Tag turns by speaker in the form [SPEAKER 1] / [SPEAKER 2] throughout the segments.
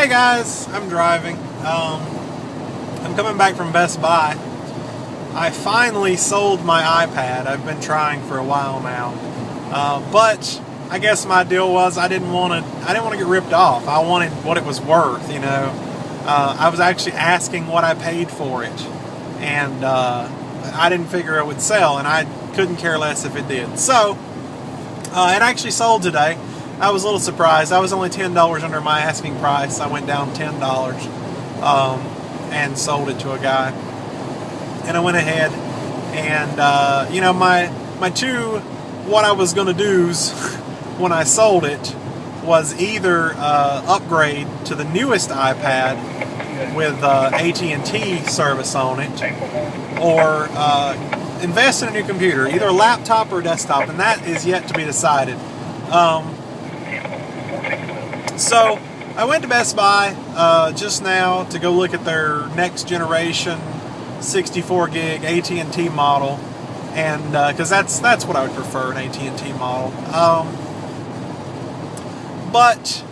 [SPEAKER 1] Hey guys, I'm driving. I'm coming back from Best Buy. I finally sold my iPad. I've been trying for a while now, but I guess my deal was I didn't want to get ripped off. I wanted what it was worth, you know. I was actually asking what I paid for it, and I didn't figure it would sell, and I couldn't care less if it did. So it actually sold today. I was a little surprised. I was only $10 under my asking price. I went down $10 and sold it to a guy. And I went ahead and, you know, my what I was going to do's when I sold it was either upgrade to the newest iPad with AT&T service on it, or invest in a new computer, either a laptop or a desktop, and that is yet to be decided. So I went to Best Buy just now to go look at their next generation 64 gig AT&T model, and because that's what I would prefer, an AT&T model. But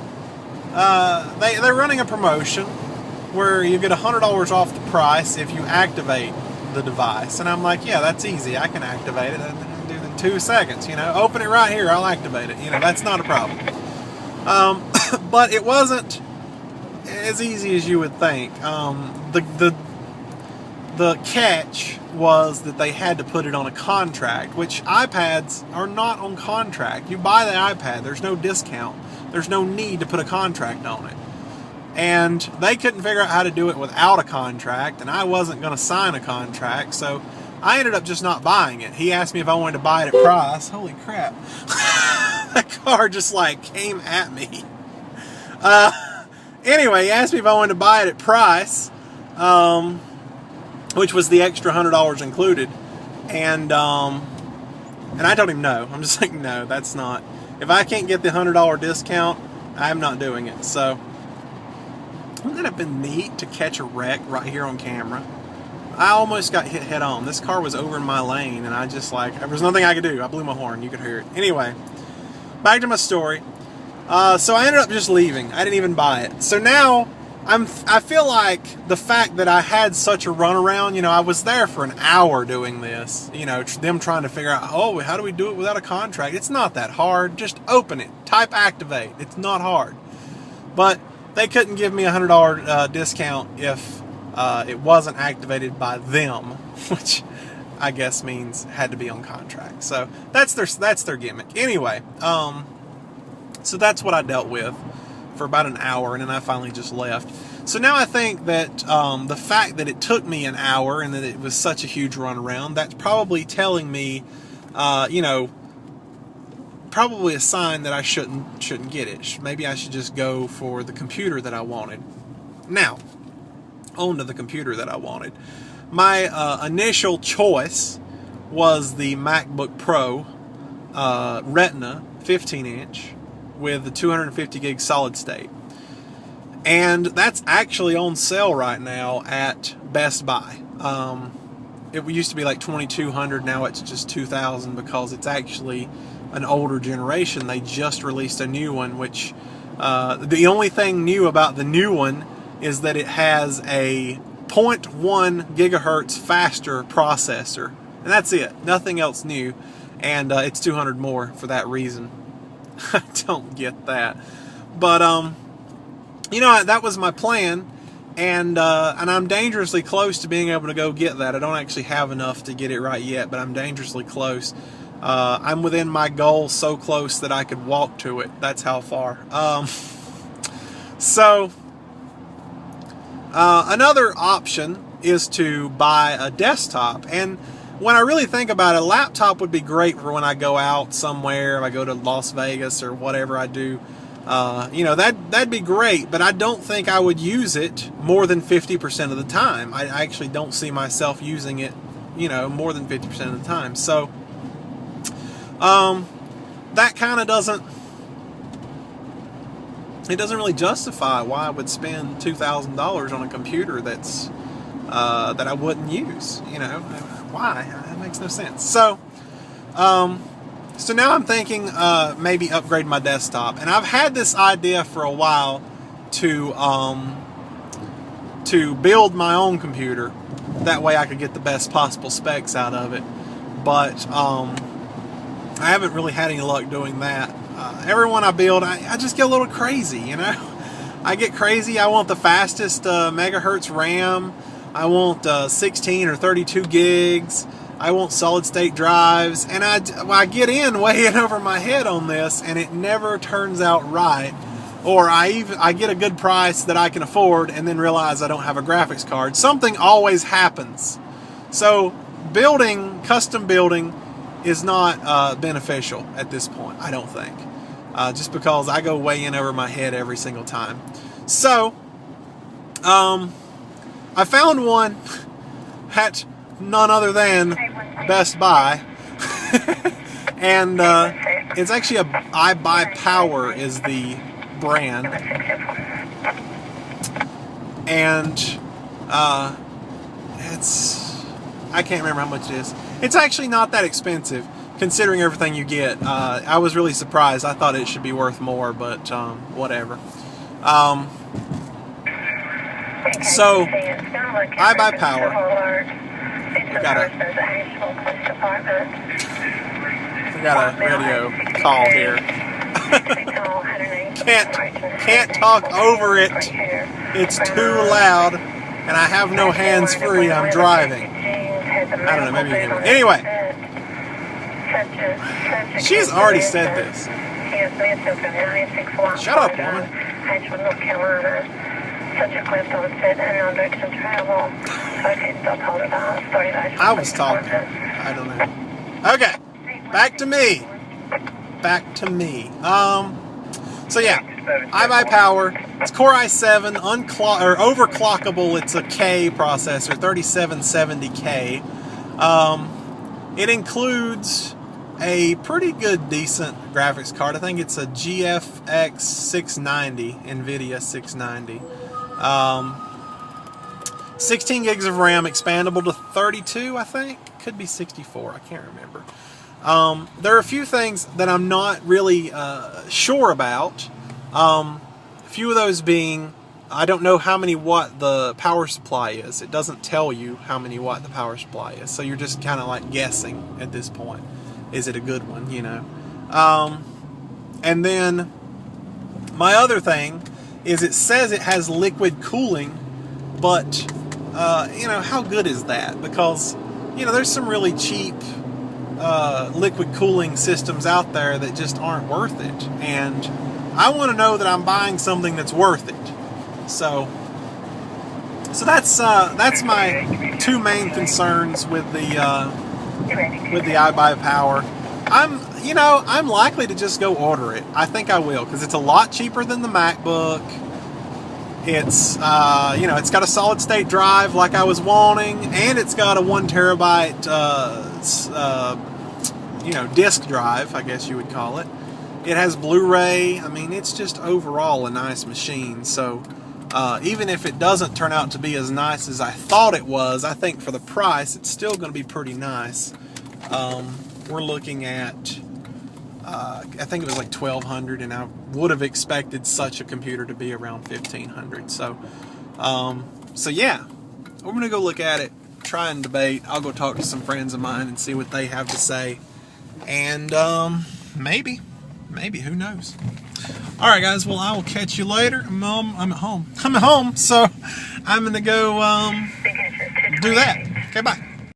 [SPEAKER 1] they're running a promotion where you get $100 off the price if you activate the device, and I'm like, yeah, that's easy. I can activate it. I can do it in 2 seconds. You know, open it right here. I'll activate it. You know, that's not a problem. But it wasn't as easy as you would think. The catch was that they had to put it on a contract, which iPads are not on contract. You buy the iPad, there's no discount. There's no need to put a contract on it. And they couldn't figure out how to do it without a contract, and I wasn't going to sign a contract, so I ended up just not buying it. He asked me if I wanted to buy it at price. Holy crap. That car just like came at me. Anyway, he asked me if I wanted to buy it at price, which was the extra $100 included, and I told him no. I'm just like, no, that's not. If I can't get the $100 discount, I'm not doing it. So, wouldn't that have been neat to catch a wreck right here on camera? I almost got hit head on. This car was over in my lane, and I just like, there was nothing I could do. I blew my horn. You could hear it. Anyway, back to my story. So I ended up just leaving. I didn't even buy it. So now I feel like the fact that I had such a runaround, you know, I was there for an hour doing this, you know, them trying to figure out, oh, how do we do it without a contract? It's not that hard. Just open it. Type activate. It's not hard. But they couldn't give me a $100 discount if it wasn't activated by them, which I guess means had to be on contract. So that's their gimmick. Anyway, so that's what I dealt with for about an hour, and then I finally just left. So now I think that the fact that it took me an hour and that it was such a huge runaround, that's probably telling me, you know, probably a sign that I shouldn't get it. Maybe I should just go for the computer that I wanted. Now, on to the computer that I wanted. My initial choice was the MacBook Pro Retina 15-inch with the 250 gig solid state. And that's actually on sale right now at Best Buy. It used to be like $2,200, now it's just $2,000 because it's actually an older generation. They just released a new one, which the only thing new about the new one is that it has a 0.1 gigahertz faster processor, and that's it. Nothing else new, and it's $200 more for that reason. I don't get that, but you know, that was my plan, and I'm dangerously close to being able to go get that. I don't actually have enough to get it right yet, but I'm dangerously close. I'm within my goal, so close that I could walk to it. That's how far. So another option is to buy a desktop, and when I really think about it, a laptop would be great for when I go out somewhere, if I go to Las Vegas or whatever I do. You know, that'd be great, but I don't think I would use it more than 50% of the time. I actually don't see myself using it, you know, more than 50% of the time. So, that kind of doesn't really justify why I would spend $2,000 on a computer that's, that I wouldn't use, you know. Why? That makes no sense. So now I'm thinking maybe upgrade my desktop. And I've had this idea for a while to build my own computer. That way I could get the best possible specs out of it. But I haven't really had any luck doing that. Every one I build, I just get a little crazy, you know. I get crazy. I want the fastest megahertz RAM. I want 16 or 32 gigs. I want solid state drives. And I get way in over my head on this, and it never turns out right. Or I get a good price that I can afford and then realize I don't have a graphics card. Something always happens. So custom building is not beneficial at this point, I don't think. Just because I go way in over my head every single time. So, I found one at none other than Best Buy. And it's actually I Buy Power is the brand. And I can't remember how much it is. It's actually not that expensive considering everything you get. I was really surprised. I thought it should be worth more, but whatever. So, I Buy Power. I got a radio call here. Can't talk over it. It's too loud, and I have no hands free. I'm driving. I don't know, maybe you can. Anyway, she's already said this. Shut up, woman. I was talking. I don't know. Okay, back to me. So yeah, I Buy Power. It's Core i7, overclockable. It's a K processor, 3770K. It includes a pretty good, decent graphics card. I think it's a GFX 690, NVIDIA 690. 16 gigs of RAM, expandable to 32, I think. Could be 64, I can't remember. There are a few things that I'm not really sure about. A few of those being, I don't know how many watt the power supply is. It doesn't tell you how many watt the power supply is. So you're just kind of like guessing at this point. Is it a good one, you know? And then my other thing is it says it has liquid cooling, but, you know, how good is that? Because, you know, there's some really cheap liquid cooling systems out there that just aren't worth it. And I want to know that I'm buying something that's worth it. So that's my two main concerns with the I Buy Power. I'm likely to just go order it. I think I will, because it's a lot cheaper than the MacBook. It's it's got a solid state drive like I was wanting, and it's got a 1 terabyte disk drive, I guess you would call it. It has Blu-ray. I mean, it's just overall a nice machine. So even if it doesn't turn out to be as nice as I thought it was, I think for the price, it's still going to be pretty nice. We're looking at, I think it was like $1,200, and I would have expected such a computer to be around $1,500. So yeah, we're going to go look at it, try and debate. I'll go talk to some friends of mine and see what they have to say. And maybe, who knows? Alright guys, well I will catch you later. I'm at home, so I'm going to go do that. Okay, bye.